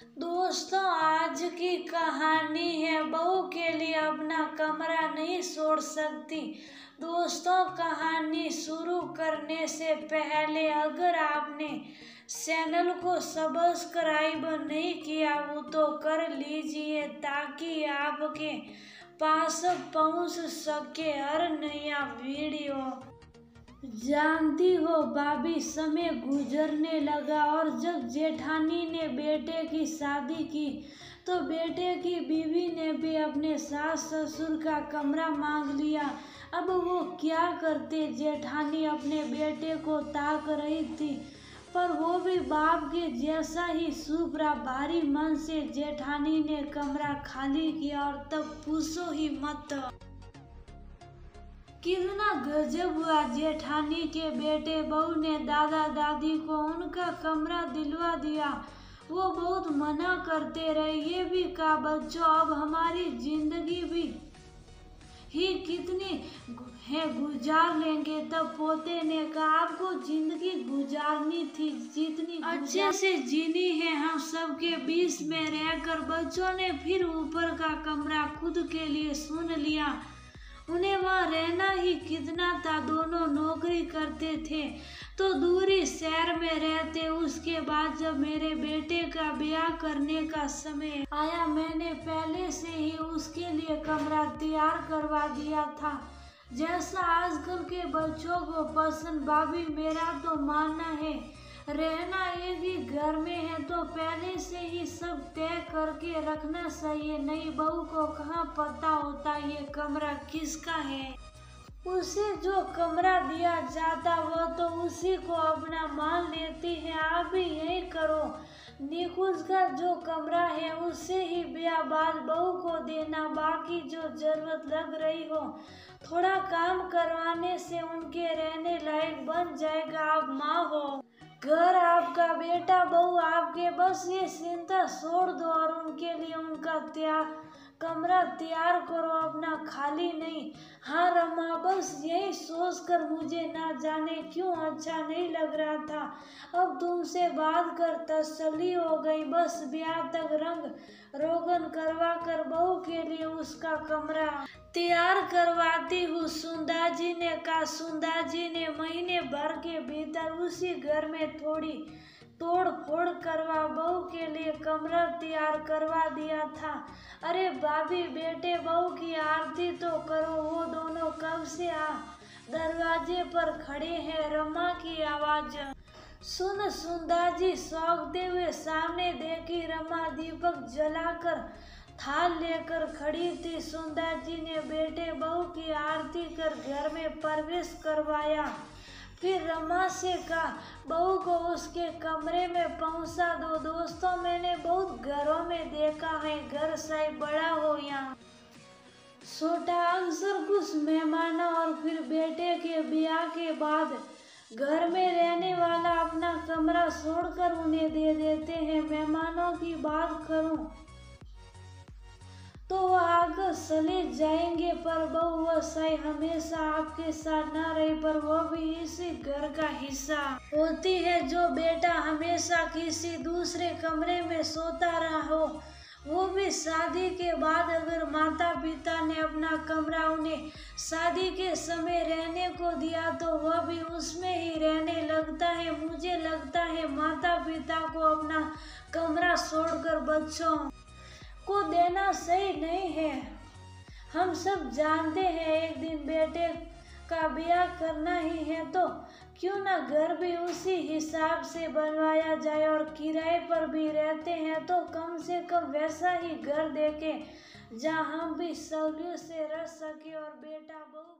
दोस्तों, आज की कहानी है बहू के लिए अपना कमरा नहीं छोड़ सकती। दोस्तों, कहानी शुरू करने से पहले अगर आपने चैनल को सब्सक्राइब नहीं किया हो तो कर लीजिए ताकि आपके पास पहुंच सके हर नया वीडियो। जानती हो भाभी, समय गुजरने लगा और जब जेठानी ने बेटे की शादी की तो बेटे की बीवी ने भी अपने सास ससुर का कमरा मांग लिया। अब वो क्या करते। जेठानी अपने बेटे को ताक रही थी पर वो भी बाप के जैसा ही सूप रहा। भारी मन से जेठानी ने कमरा खाली किया और तब पूछो ही मत कितना गजब हुआ। जेठानी के बेटे बहू ने दादा दादी को उनका कमरा दिलवा दिया। वो बहुत मना करते रहे, ये भी कहा बच्चों अब हमारी जिंदगी भी ही कितनी है गुजार लेंगे। तब पोते ने कहा आपको जिंदगी गुजारनी थी जितनी अच्छे से जीनी है हम सबके बीच में रहकर। बच्चों ने फिर ऊपर का कमरा खुद के लिए सुन लिया। उन्हें वहाँ रहना ही कितना था। दोनों नौकरी करते थे तो दूरी शहर में रहते। उसके बाद जब मेरे बेटे का ब्याह करने का समय आया मैंने पहले से ही उसके लिए कमरा तैयार करवा दिया था जैसा आजकल के बच्चों को पसंद। भाभी, मेरा तो मानना है रहना एक ही घर में है तो पहले से ही सब तय करके रखना चाहिए। नई बहू को कहाँ पता होता ये कमरा किसका है। उसे जो कमरा दिया जाता वो तो उसी को अपना मान लेती है। आप भी यही करो। निकुंज का जो कमरा है उससे ही ब्याह बाद बहू को देना। बाकी जो जरूरत लग रही हो थोड़ा काम करवाने से उनके रहने लायक बन जाएगा। आप माँ हो, घर आपका, बेटा बहू आपके। बस ये चिंता छोड़ दो और उनके लिए उनका कमरा तैयार करो, अपना खाली नहीं। हाँ रमा, बस यही सोचकर मुझे ना जाने क्यों अच्छा नहीं लग रहा था। अब तुमसे बात कर तसल्ली हो गई। बस ब्याह तक रंग रोगन करवा कर बहू के लिए उसका कमरा तैयार करवाती हूँ। सुंदा जी ने कहा। सुंदा जी ने महीने भर के भीतर उसी घर में थोड़ी तोड़ फोड़ करवा बहू के लिए कमरा तैयार करवा दिया था। अरे भाभी, बेटे बहू की आरती तो करो। वो दोनों कब से दरवाजे पर खड़े हैं। रमा की आवाज सुन सुंदा जी सौंकते हुए सामने देखी। रमा दीपक जलाकर थाल लेकर खड़ी थी। सुंदर जी ने बेटे बहू की आरती कर घर में प्रवेश करवाया। फिर रमा से कहा बहू को उसके कमरे में पहुंचा दो। दोस्तों, मैंने बहुत घरों में देखा है घर चाहे बड़ा हो या छोटा, अक्सर कुछ मेहमानों और फिर बेटे के ब्याह के बाद घर में रहने वाला अपना कमरा छोड़कर उन्हें दे देते हैं। मेहमानों की बात करूं तो वो आगे चले जाएंगे पर बहू वो सही हमेशा आपके साथ ना रही पर वो भी इसी घर का हिस्सा होती है। जो बेटा हमेशा किसी दूसरे कमरे में सोता रहा हो वो भी शादी के बाद अगर माता पिता ने अपना कमरा उन्हें शादी के समय रहने को दिया तो वह भी उसमें ही रहने लगता है। मुझे लगता है माता पिता को अपना कमरा छोड़कर बच्चों को देना सही नहीं है। हम सब जानते हैं एक दिन बेटे का ब्याह करना ही है तो क्यों ना घर भी उसी हिसाब से बनवाया जाए और किराए पर भी रहते हैं तो कम से कम वैसा ही घर देके जहाँ हम भी सहूलियत से रह सके और बेटा बहू